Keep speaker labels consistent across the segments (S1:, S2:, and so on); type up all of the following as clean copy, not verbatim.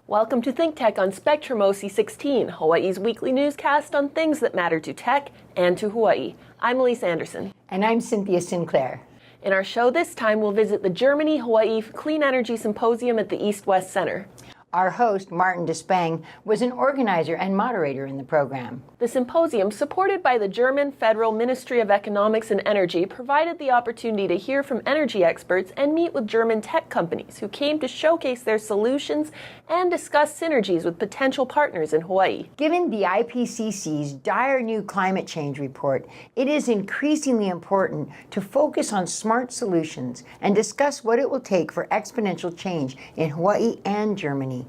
S1: Welcome to Think Tech on Spectrum OC16, Hawaii's weekly newscast on things that matter to tech and to Hawaii. I'm Elise Anderson.
S2: And I'm Cynthia Sinclair.
S1: In our show this time, we'll visit the Germany-Hawaii Clean Energy Symposium at the East-West Center.
S2: Our host, Martin Despang, was an organizer and moderator in the program.
S1: The symposium, supported by the German Federal Ministry of Economics and Energy, provided the opportunity to hear from energy experts and meet with German tech companies who came to showcase their solutions and discuss synergies with potential partners in Hawaii.
S2: Given the IPCC's dire new climate change report, it is increasingly important to focus on smart solutions and discuss what it will take for exponential change in Hawaii and Germany,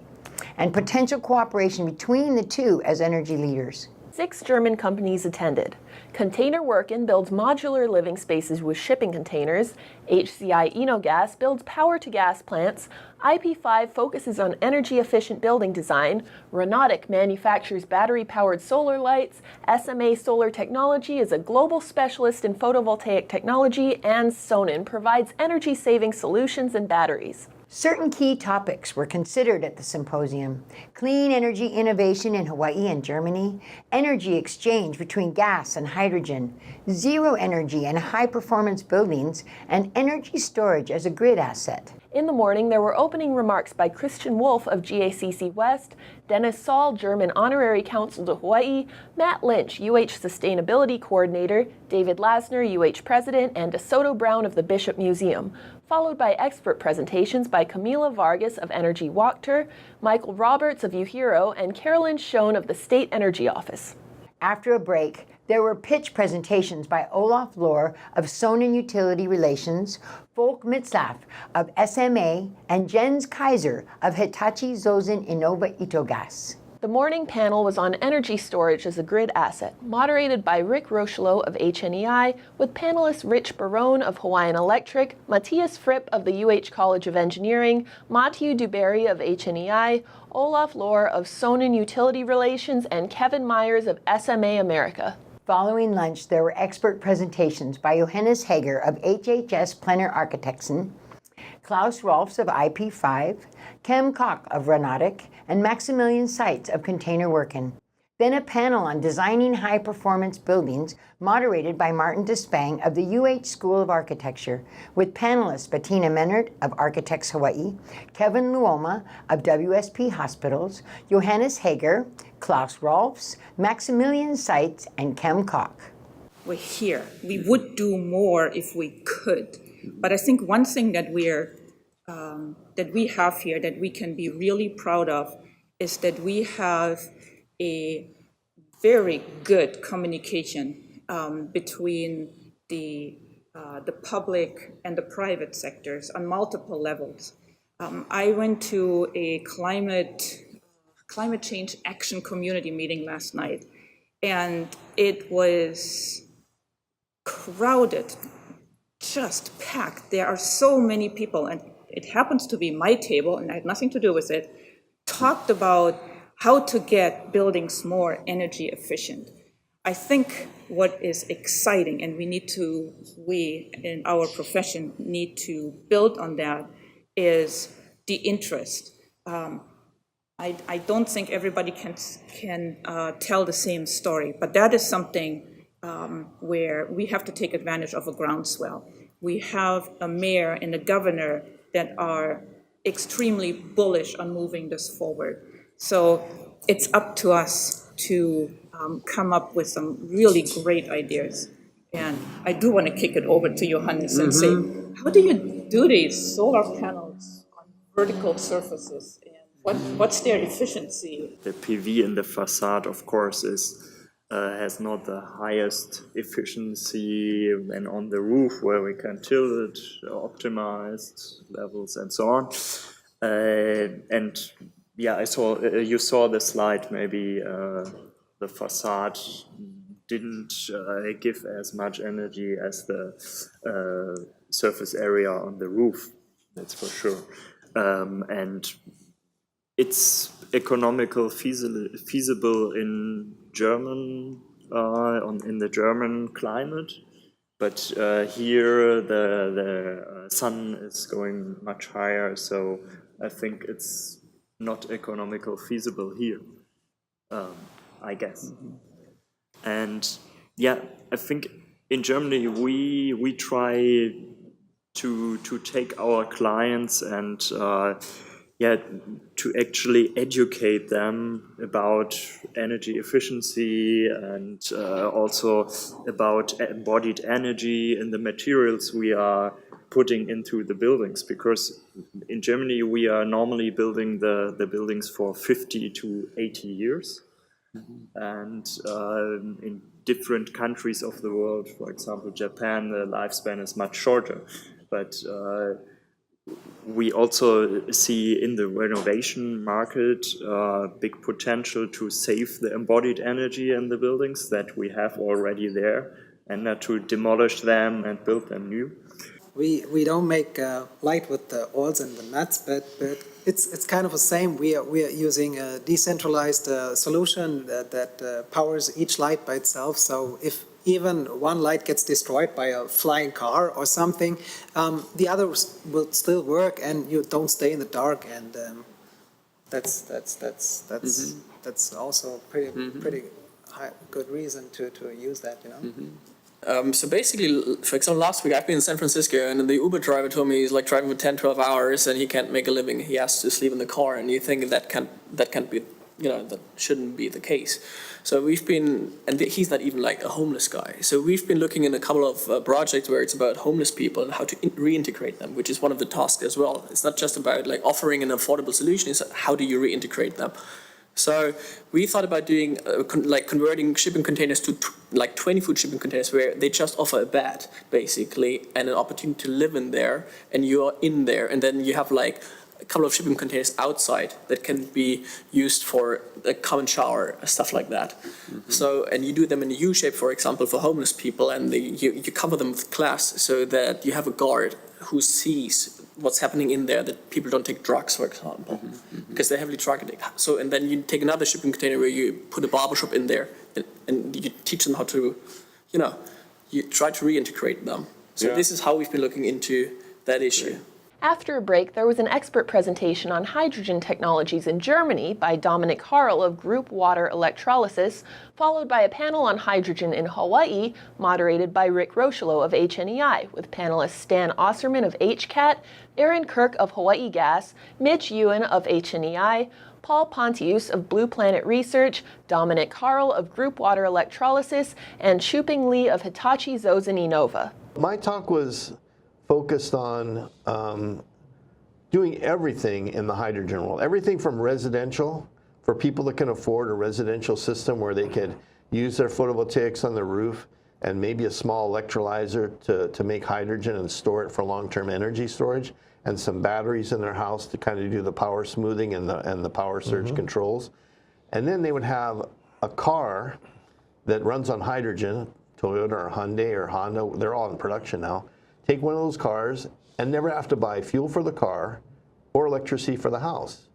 S2: and potential cooperation between the two as energy leaders.
S1: 6 German companies attended. Container Werken builds modular living spaces with shipping containers. HZI Etogas builds power-to-gas plants. IP5 focuses on energy-efficient building design. Ronotic manufactures battery-powered solar lights. SMA Solar Technology is a global specialist in photovoltaic technology. And Sonnen provides energy-saving solutions and batteries.
S2: Certain key topics were considered at the symposium: clean energy innovation in Hawaii and Germany, energy exchange between gas and hydrogen, zero energy and high-performance buildings, and energy storage as a grid asset.
S1: In the morning, there were opening remarks by Christian Wolf of GACC West, Dennis Saul, German Honorary Consul to Hawaii, Matt Lynch, UH Sustainability Coordinator, David Lasner, UH President, and DeSoto Brown of the Bishop Museum, followed by expert presentations by Camila Vargas of Energy Wachter, Michael Roberts of UHERO, and Carolyn Schoen of the State Energy Office.
S2: After a break, there were pitch presentations by Olaf Lohr of Sonnen Utility Relations, Volk Mitzlaff of SMA, and Jens Kaiser of Hitachi Zosen Innova Etogas.
S1: The morning panel was on energy storage as a grid asset, moderated by Rick Rochelot of HNEI, with panelists Rich Barone of Hawaiian Electric, Matthias Fripp of the UH College of Engineering, Mathieu Duberry of HNEI, Olaf Lohr of Sonnen Utility Relations, and Kevin Myers of SMA America.
S2: Following lunch, there were expert presentations by Johannes Hegger of HHS Planner Architecture, Klaus Rolfs of IP5, Cem Koc of Ronotic, and Maximilian Seitz of Container Werken. Then a panel on designing high-performance buildings, moderated by Martin Despang of the UH School of Architecture, with panelists Bettina Mehnert of Architects Hawaii, Kevin Luoma of WSP Hospitals, Johannes Hegger, Klaus Rolfs, Maximilian Seitz, and Cem Koc.
S3: We're here. We would do more if we could. But I think one thing that we have here that we can be really proud of is that we have a very good communication between the public and the private sectors on multiple levels. I went to a climate change action community meeting last night, and it was crowded, just packed. There are so many people, and it happens to be my table, and I had nothing to do with it, talked about how to get buildings more energy efficient. I think what is exciting, and we in our profession need to build on that, is the interest. I don't think everybody can tell the same story, but that is something where we have to take advantage of a groundswell. We have a mayor and a governor that are extremely bullish on moving this forward. So it's up to us to come up with some really great ideas. And I do want to kick it over to Johannes and say, how do you do these solar panels on vertical surfaces? And what's their efficiency?
S4: The PV in the facade, of course, has not the highest efficiency than on the roof, where we can tilt it, optimized levels, and so on. And yeah, you saw the slide. Maybe the facade didn't give as much energy as the surface area on the roof. That's for sure. And it's economical feasible in German in the German climate, but here the sun is going much higher, so I think it's not economical feasible here, I guess. And yeah, I think in Germany we try to take our clients and to actually educate them about energy efficiency and also about embodied energy in the materials we are putting into the buildings, because in Germany we are normally building the buildings for 50 to 80 years. And in different countries of the world, for example Japan, the lifespan is much shorter. But we also see in the renovation market big potential to save the embodied energy in the buildings that we have already there, and not to demolish them and build them new.
S5: We don't make light with the oils and the nuts, but it's kind of the same. We are using a decentralized solution that powers each light by itself. So if even one light gets destroyed by a flying car or something, the others will still work, and you don't stay in the dark. And that's also pretty good reason to use that, you know.
S6: So basically, for example, last week I've been in San Francisco, and the Uber driver told me he's like driving for 10, 12 hours and he can't make a living. He has to sleep in the car, and you think that can't be, you know, that shouldn't be the case. So we've been, and he's not even like a homeless guy. So we've been looking in a couple of projects where it's about homeless people and how to reintegrate them, which is one of the tasks as well. It's not just about like offering an affordable solution, it's how do you reintegrate them. So we thought about doing converting shipping containers to like 20-foot shipping containers where they just offer a bed basically and an opportunity to live in there, and you're in there, and then you have like a couple of shipping containers outside that can be used for a common shower, stuff like that. So, and you do them in a U-shape, for example, for homeless people, and you cover them with glass so that you have a guard who sees what's happening in there, that people don't take drugs, for example, because they're heavily drug addicted. So, and then you take another shipping container where you put a barbershop in there, and you teach them how to, you know, you try to reintegrate them. So this is how we've been looking into that issue.
S1: After a break, there was an expert presentation on hydrogen technologies in Germany by Dominik Harl of Group Water Electrolysis, followed by a panel on hydrogen in Hawaii, moderated by Rick Rocheleau of HNEI, with panelists Stan Osserman of HCATT, Aaron Kirk of Hawaii Gas, Mitch Ewan of HNEI, Paul Pontius of Blue Planet Research, Dominik Harl of Group Water Electrolysis, and Shuping Lee of Hitachi Zosen Inova.
S7: My talk was focused on doing everything in the hydrogen world. Everything from residential, for people that can afford a residential system where they could use their photovoltaics on the roof and maybe a small electrolyzer to make hydrogen and store it for long-term energy storage, and some batteries in their house to kind of do the power smoothing and the power surge controls. And then they would have a car that runs on hydrogen, Toyota or Hyundai or Honda, they're all in production now. Take one of those cars and never have to buy fuel for the car or electricity for the house,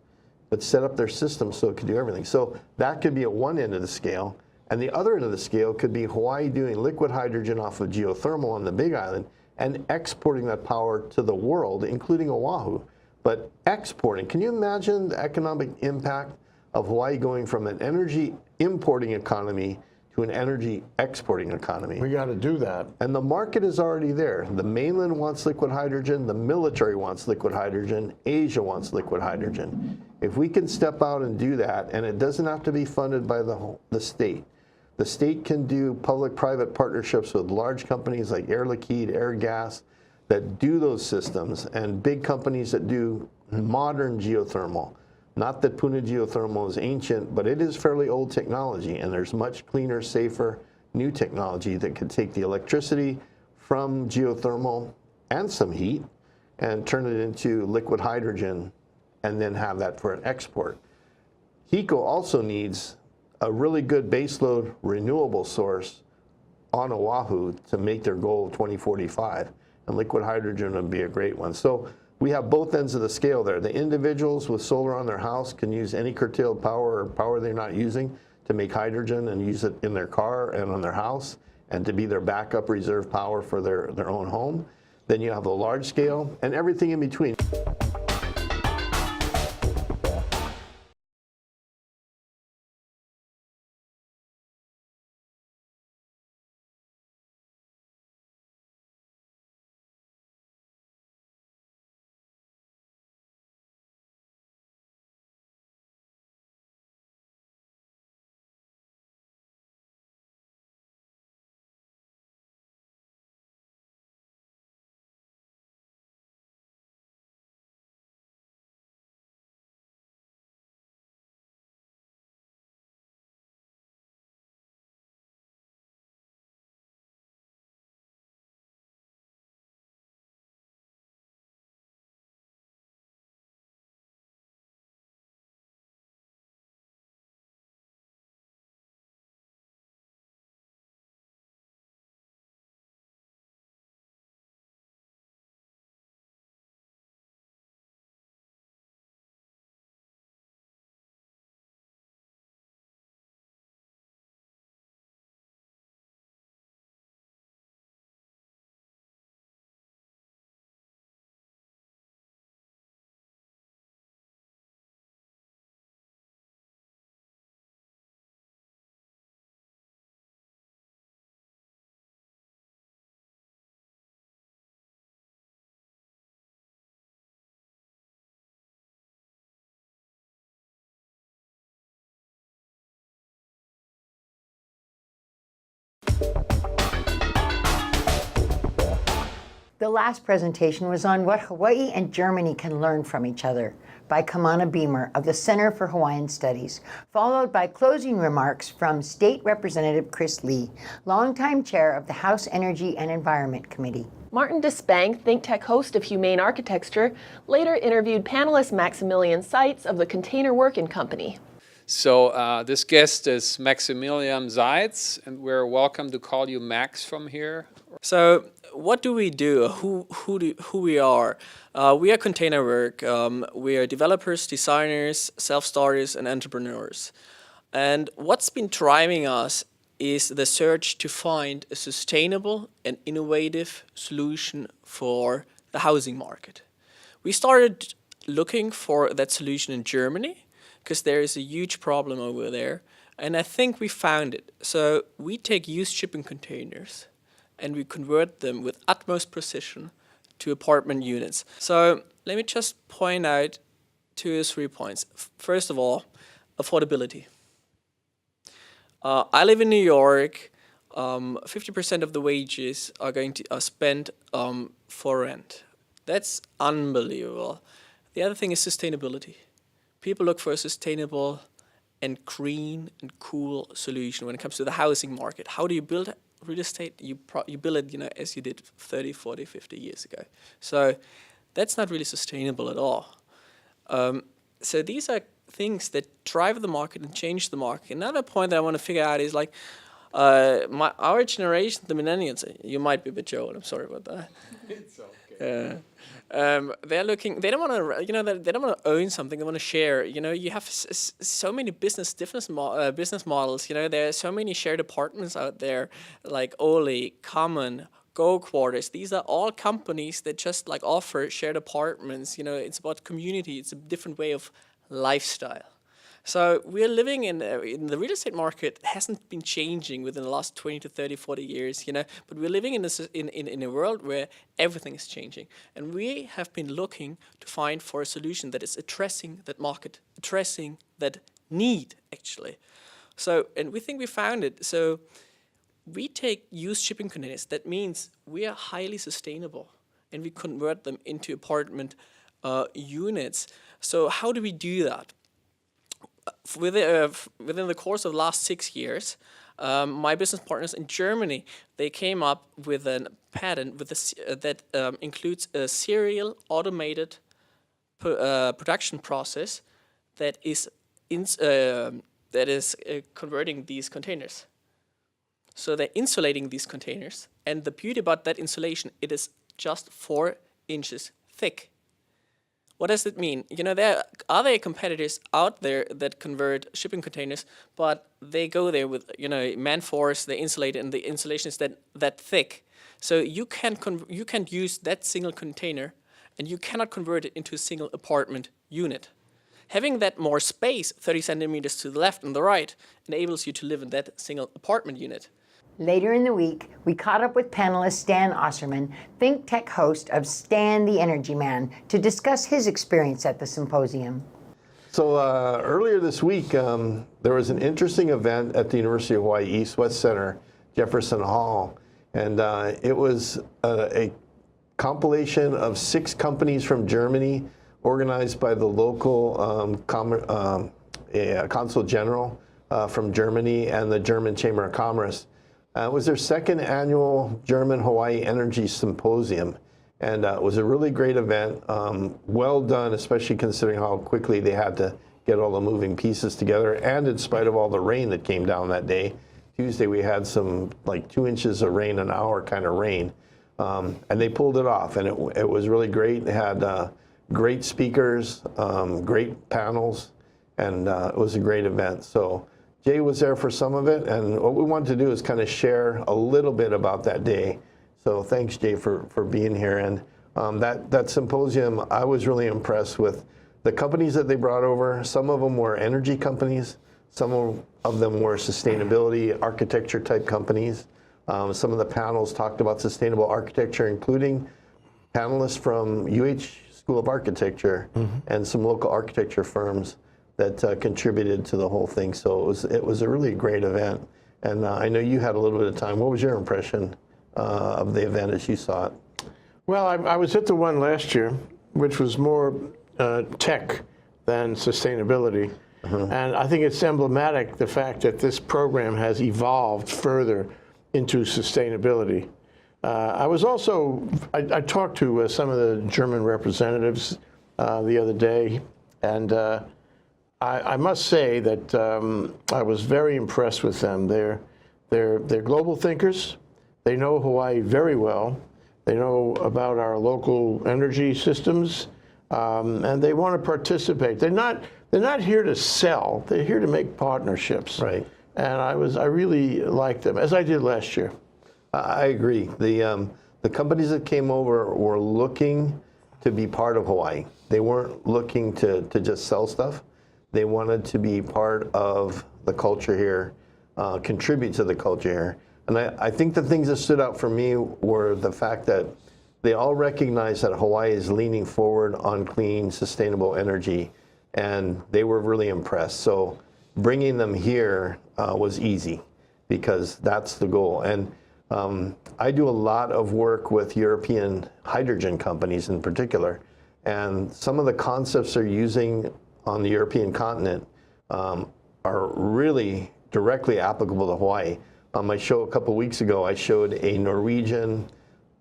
S7: but set up their system so it could do everything. So that could be at one end of the scale, and the other end of the scale could be Hawaii doing liquid hydrogen off of geothermal on the Big Island and exporting that power to the world, including Oahu. But exporting, can you imagine the economic impact of Hawaii going from an energy importing economy to an energy exporting economy?
S8: We got to do that.
S7: And the market is already there. The mainland wants liquid hydrogen, the military wants liquid hydrogen, Asia wants liquid hydrogen. If we can step out and do that, and it doesn't have to be funded by the state. The state can do public-private partnerships with large companies like Air Liquide, Air Gas, that do those systems, and big companies that do modern geothermal. Not that Puna geothermal is ancient, but it is fairly old technology, and there's much cleaner, safer, new technology that could take the electricity from geothermal and some heat and turn it into liquid hydrogen and then have that for an export. HECO also needs a really good baseload renewable source on Oahu to make their goal of 2045, and liquid hydrogen would be a great one. So we have both ends of the scale there. The individuals with solar on their house can use any curtailed power or power they're not using to make hydrogen and use it in their car and on their house and to be their backup reserve power for their own home. Then you have the large scale and everything in between.
S2: The last presentation was on what Hawaii and Germany can learn from each other by Kamana Beamer of the Center for Hawaiian Studies, followed by closing remarks from State Representative Chris Lee, longtime chair of the House Energy and Environment Committee.
S1: Martin Despang, Think Tech host of Humane Architecture, later interviewed panelist Maximilian Seitz of the Container Werken company.
S8: So this guest is Maximilian Seitz, and we're welcome to call you Max from here.
S6: So what do we do? Who we are? We are Container Werk. We are developers, designers, self-starters, and entrepreneurs. And what's been driving us is the search to find a sustainable and innovative solution for the housing market. We started looking for that solution in Germany because there is a huge problem over there, and I think we found it. So we take used shipping containers and we convert them with utmost precision to apartment units. So let me just point out 2 or 3 points. First of all, affordability. I live in New York. 50% of the wages are spent for rent. That's unbelievable. The other thing is sustainability. People look for a sustainable and green and cool solution when it comes to the housing market. How do you build real estate? You build it, as you did 30, 40, 50 years ago. So that's not really sustainable at all. So these are things that drive the market and change the market. Another point that I want to figure out is like our generation, the millennials. You might be a bit old. I'm sorry about that.
S8: It's okay.
S6: They're looking. They don't want to. They don't want to own something. They want to share. You have so many business models. There are so many shared apartments out there, like Oli, Common, Go Quarters. These are all companies that just like offer shared apartments. It's about community. It's a different way of lifestyle. So we're living in the real estate market hasn't been changing within the last 20 to 30, 40 years, but we're living in a world where everything is changing. And we have been looking to find for a solution that is addressing that market, addressing that need, actually. So, and we think we found it. So we take used shipping containers. That means we are highly sustainable, and we convert them into apartment units. So how do we do that? Within the course of the last 6 years, my business partners in Germany, they came up with a patent that includes a serial automated production process that is converting these containers. So they're insulating these containers, and the beauty about that insulation, it is just 4 inches thick. What does it mean? There are other competitors out there that convert shipping containers, but they go there with, man force, they insulate it, and the insulation is that thick. So you can't use that single container, and you cannot convert it into a single apartment unit. Having that more space, 30 centimeters to the left and the right, enables you to live in that single apartment unit.
S2: Later in the week, we caught up with panelist Stan Osserman, Think Tech host of Stan the Energy Man, to discuss his experience at the symposium.
S7: So earlier this week, there was an interesting event at the University of Hawaii East-West Center, Jefferson Hall, and it was a compilation of 6 companies from Germany organized by the local Consul General from Germany and the German Chamber of Commerce. It was their 2nd annual German Hawaii Energy Symposium, and it was a really great event. Well done, especially considering how quickly they had to get all the moving pieces together, and in spite of all the rain that came down that day. Tuesday we had some like 2 inches of rain an hour kind of rain, and they pulled it off, and it was really great. They had great speakers, great panels, and it was a great event. So Jay was there for some of it, and what we wanted to do is kind of share a little bit about that day. So thanks, Jay, for being here. And that symposium, I was really impressed with the companies that they brought over. Some of them were energy companies. Some of them were sustainability, architecture type companies. Some of the panels talked about sustainable architecture, including panelists from School of Architecture and some local architecture firms that contributed to the whole thing. So it was a really great event. And I know you had a little bit of time. What was your impression of the event as you saw it?
S9: Well, I was at the one last year, which was more tech than sustainability. And I think it's emblematic, the fact that this program has evolved further into sustainability. I talked to some of the German representatives the other day, and I must say that I was very impressed with them. They're global thinkers. They know Hawaii very well. They know about our local energy systems, and they want to participate. They're not here to sell. They're here to make partnerships.
S7: Right.
S9: And I really liked them, as I did last year.
S7: I agree. The companies that came over were looking to be part of Hawaii. They weren't looking to just sell stuff. They wanted to be part of the culture here, contribute to the culture here. And I think the things that stood out for me were the fact that they all recognize that Hawaii is leaning forward on clean, sustainable energy, and they were really impressed. So bringing them here was easy, because that's the goal. And I do a lot of work with European hydrogen companies in particular, and some of the concepts they're using on the European continent are really directly applicable to Hawaii. On my show a couple weeks ago, I showed a Norwegian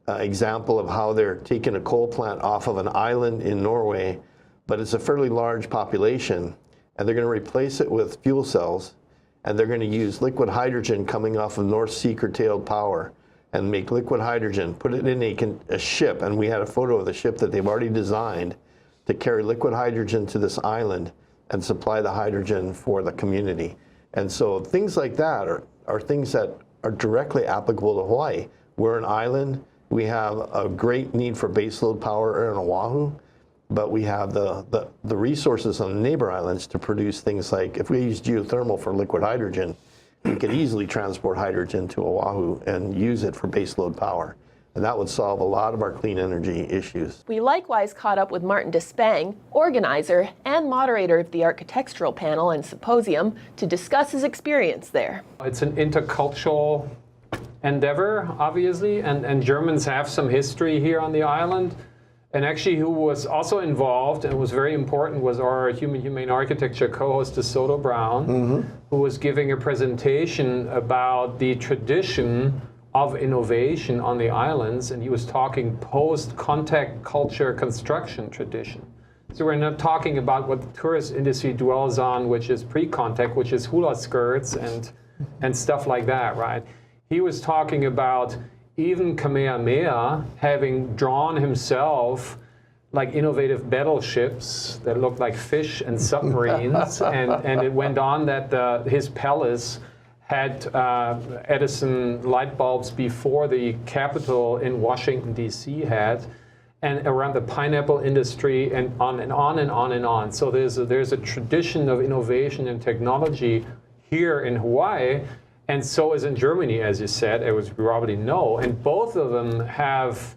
S7: example of how they're taking a coal plant off of an island in Norway, but it's a fairly large population, and they're going to replace it with fuel cells, and they're going to use liquid hydrogen coming off of North Sea curtailed power and make liquid hydrogen, put it in a ship, and we had a photo of the ship that they've already designed to carry liquid hydrogen to this island and supply the hydrogen for the community. And so things like that are things that are directly applicable to Hawaii. We're an island. We have a great need for baseload power in Oahu, but we have the resources on the neighbor islands to produce things like, if we use geothermal for liquid hydrogen, we could easily transport hydrogen to Oahu and use it for baseload power. And that would solve a lot of our clean energy issues.
S1: We likewise caught up with Martin Despang, organizer and moderator of the architectural panel and symposium, to discuss his experience there.
S8: It's an intercultural endeavor, obviously, and Germans have some history here on the island. And actually, who was also involved and was very important was our Humane Architecture co-host, DeSoto Brown, who was giving a presentation about the tradition of innovation on the islands, and he was talking post-contact culture construction tradition. So we're not talking about what the tourist industry dwells on, which is pre-contact, which is hula skirts and stuff like that, right? He was talking about even Kamehameha having drawn himself like innovative battleships that looked like fish and submarines, and it went on that his palace had Edison light bulbs before the Capitol in Washington, D.C. had, and around the pineapple industry, and on and on and on and on. So there's a tradition of innovation and technology here in Hawaii, and so is in Germany, as you said, as we already know. And both of them have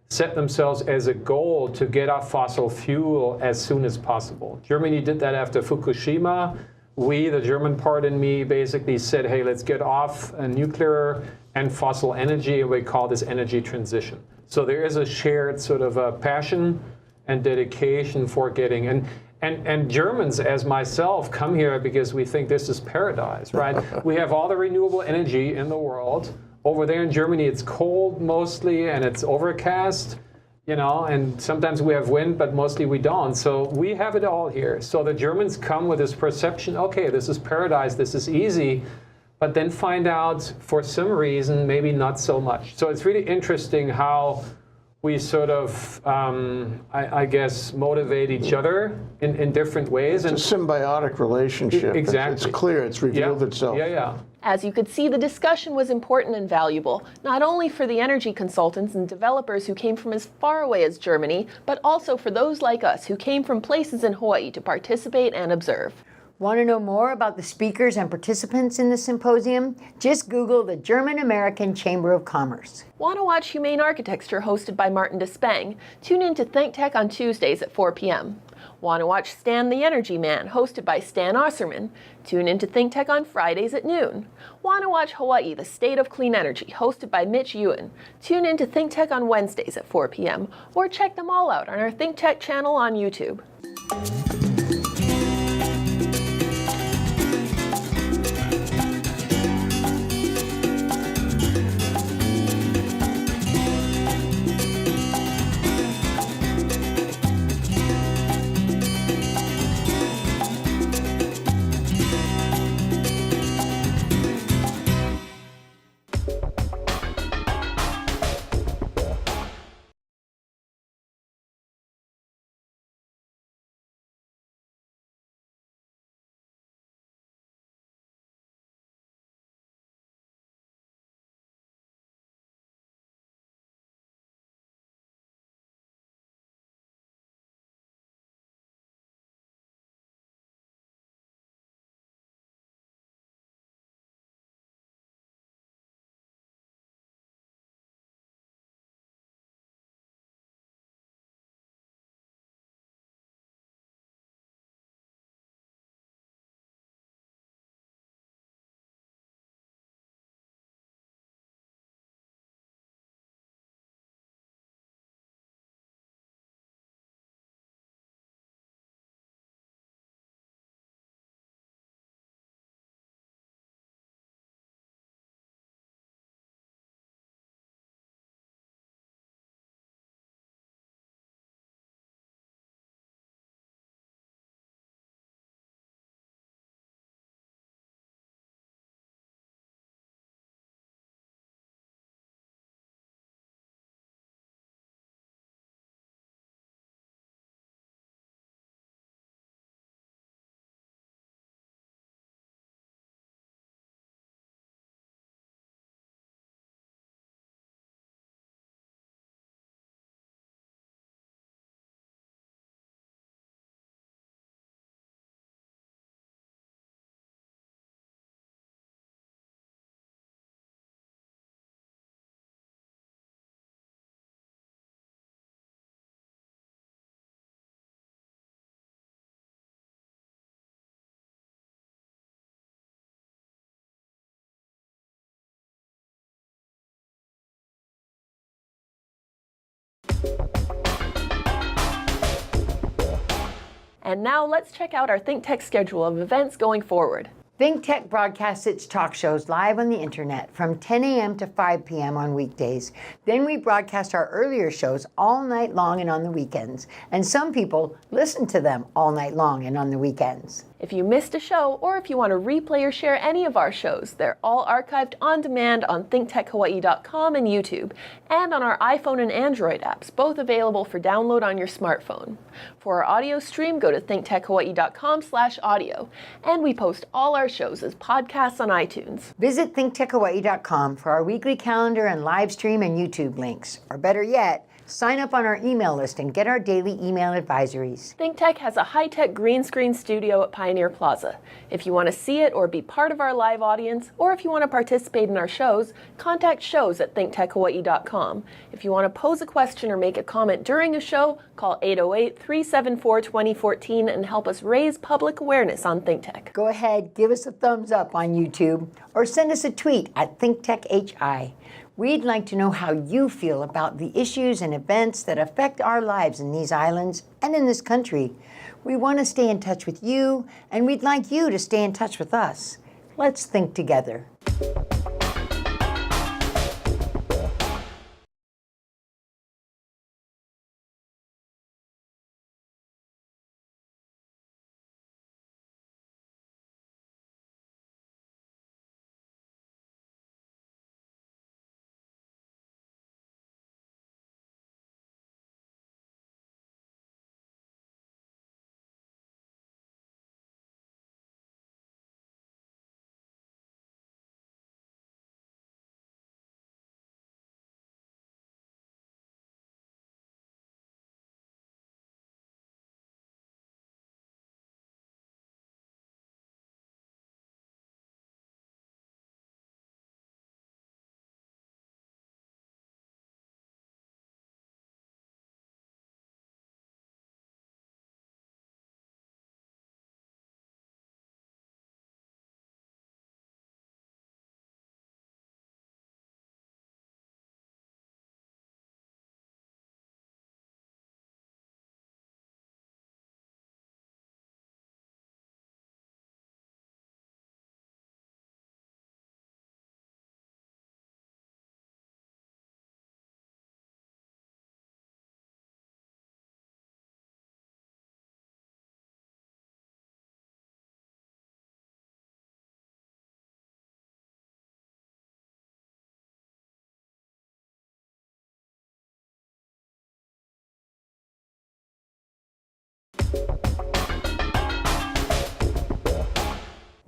S8: set themselves as a goal to get off fossil fuel as soon as possible. Germany did that after Fukushima. We, the German part in me, basically said, hey, let's get off nuclear and fossil energy, and we call this energy transition. So there is a shared sort of a passion and dedication for getting, and Germans, as myself, come here because we think this is paradise, right? We have all the renewable energy in the world. Over there in Germany, it's cold mostly, and it's overcast. You know, and sometimes we have wind, but mostly we don't. So we have it all here. So the Germans come with this perception, okay, this is paradise, this is easy, but then find out for some reason, maybe not so much. So it's really interesting how we sort of, I guess, motivate each other in different ways.
S9: It's a symbiotic relationship.
S8: Exactly.
S9: It's clear, it's revealed itself.
S8: Yeah.
S1: As you could see, the discussion was important and valuable, not only for the energy consultants and developers who came from as far away as Germany, but also for those like us who came from places in Hawaii to participate and observe.
S2: Want to know more about the speakers and participants in the symposium? Just Google the German-American Chamber of Commerce.
S1: Want to watch Humane Architecture hosted by Martin Despang? Tune in to Think Tech on Tuesdays at 4 p.m. Want to watch Stan the Energy Man, hosted by Stan Osserman? Tune into Think Tech on Fridays at noon. Want to watch Hawaii, the State of Clean Energy, hosted by Mitch Ewan? Tune into Think Tech on Wednesdays at 4 p.m. or check them all out on our Think Tech channel on YouTube. And now let's check out our Think Tech schedule of events going forward.
S2: Think Tech broadcasts its talk shows live on the internet from 10 a.m. to 5 p.m. on weekdays. Then we broadcast our earlier shows all night long and on the weekends. And some people listen to them all night long and on the weekends.
S1: If you missed a show, or if you want to replay or share any of our shows, they're all archived on demand on thinktechhawaii.com and YouTube, and on our iPhone and Android apps, both available for download on your smartphone. For our audio stream, go to thinktechhawaii.com/audio, and we post all our shows as podcasts on iTunes.
S2: Visit thinktechhawaii.com for our weekly calendar and live stream and YouTube links. Or better yet, sign up on our email list and get our daily email advisories.
S1: Think Tech has a high-tech green screen studio at Pioneer Plaza. If you want to see it or be part of our live audience, or if you want to participate in our shows, contact shows@thinktechhawaii.com. If you want to pose a question or make a comment during a show, call 808-374-2014 and help us raise public awareness on Think Tech.
S2: Go ahead, give us a thumbs up on YouTube, or send us a tweet at ThinkTechHI. We'd like to know how you feel about the issues and events that affect our lives in these islands and in this country. We want to stay in touch with you, and we'd like you to stay in touch with us. Let's think together.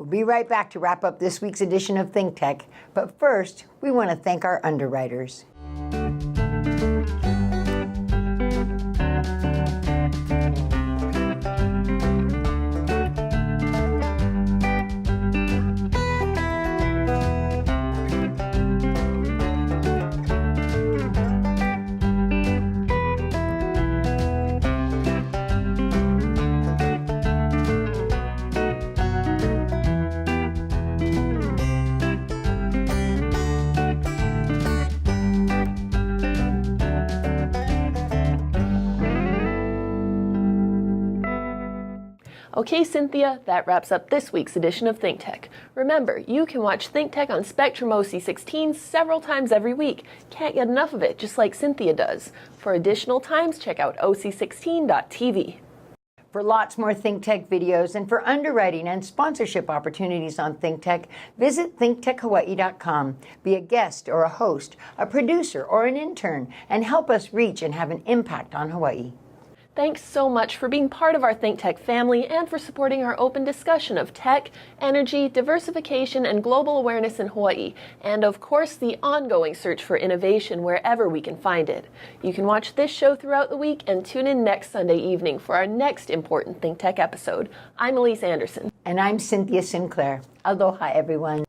S2: We'll be right back to wrap up this week's edition of Think Tech, but first, we want to thank our underwriters.
S1: Okay, Cynthia, that wraps up this week's edition of Think Tech. Remember, you can watch Think Tech on Spectrum OC16 several times every week. Can't get enough of it, just like Cynthia does. For additional times, check out OC16.tv.
S2: For lots more Think Tech videos and for underwriting and sponsorship opportunities on Think Tech, visit thinktechhawaii.com. Be a guest or a host, a producer or an intern, and help us reach and have an impact on Hawaii.
S1: Thanks so much for being part of our Think Tech family and for supporting our open discussion of tech, energy, diversification, and global awareness in Hawaii, and of course the ongoing search for innovation wherever we can find it. You can watch this show throughout the week and tune in next Sunday evening for our next important Think Tech episode. I'm Elise Anderson.
S2: And I'm Cynthia Sinclair. Aloha, everyone.